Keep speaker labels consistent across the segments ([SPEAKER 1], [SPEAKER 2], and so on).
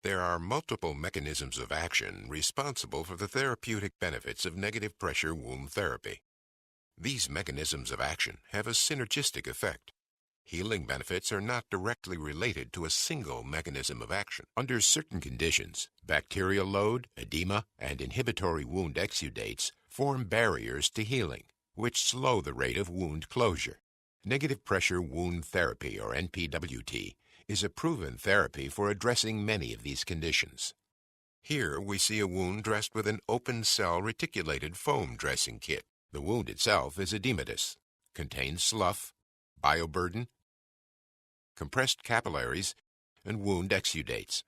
[SPEAKER 1] There are multiple mechanisms of action responsible for the therapeutic benefits of negative pressure wound therapy. These mechanisms of action have a synergistic effect. Healing benefits are not directly related to a single mechanism of action. Under certain conditions, bacterial load, edema, and inhibitory wound exudates form barriers to healing, which slow the rate of wound closure. Negative pressure wound therapy, or NPWT, is a proven therapy for addressing many of these conditions. Here we see a wound dressed with an open-cell reticulated foam dressing kit. The wound itself is edematous, contains slough, bioburden, compressed capillaries, and wound exudates.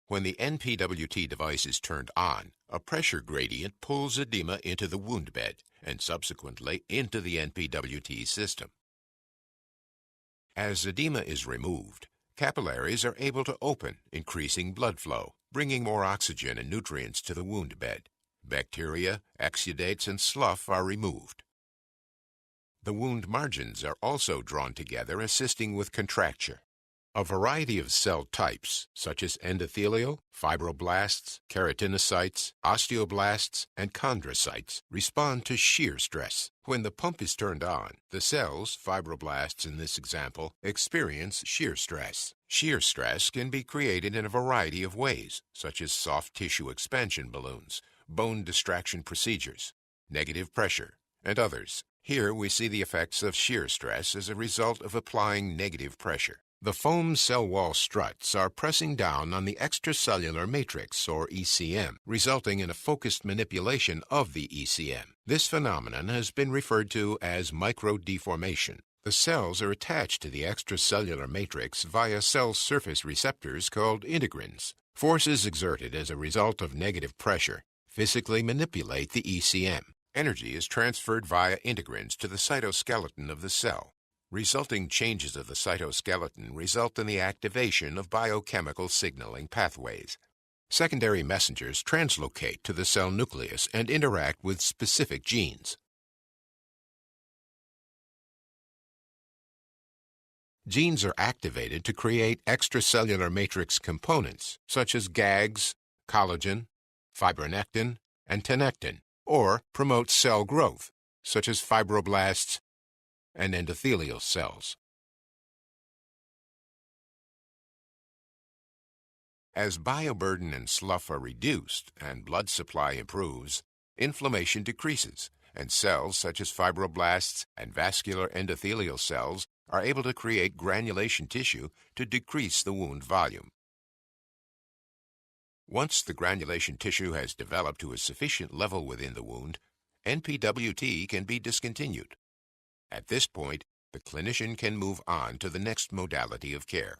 [SPEAKER 1] When the NPWT device is turned on, a pressure gradient pulls edema into the wound bed and subsequently into the NPWT system. As edema is removed, capillaries are able to open, increasing blood flow, bringing more oxygen and nutrients to the wound bed. Bacteria, exudates, and slough are removed. The wound margins are also drawn together, assisting with contracture. A variety of cell types, such as endothelial, fibroblasts, keratinocytes, osteoblasts, and chondrocytes, respond to shear stress. When the pump is turned on, the cells, fibroblasts in this example, experience shear stress. Shear stress can be created in a variety of ways, such as soft tissue expansion balloons, bone distraction procedures, negative pressure, and others. Here we see the effects of shear stress as a result of applying negative pressure. The foam cell wall struts are pressing down on the extracellular matrix, or ECM, resulting in a focused manipulation of the ECM. This phenomenon has been referred to as microdeformation. The cells are attached to the extracellular matrix via cell surface receptors called integrins. Forces exerted as a result of negative pressure physically manipulate the ECM. Energy is transferred via integrins to the cytoskeleton of the cell. Resulting changes of the cytoskeleton result in the activation of biochemical signaling pathways. Secondary messengers translocate to the cell nucleus and interact with specific genes. Genes are activated to create extracellular matrix components such as GAGs, collagen, fibronectin, and tenectin, or promote cell growth such as fibroblasts and endothelial cells. As bioburden and slough are reduced and blood supply improves, inflammation decreases, and cells such as fibroblasts and vascular endothelial cells are able to create granulation tissue to decrease the wound volume. Once the granulation tissue has developed to a sufficient level within the wound, NPWT can be discontinued. At this point, the clinician can move on to the next modality of care.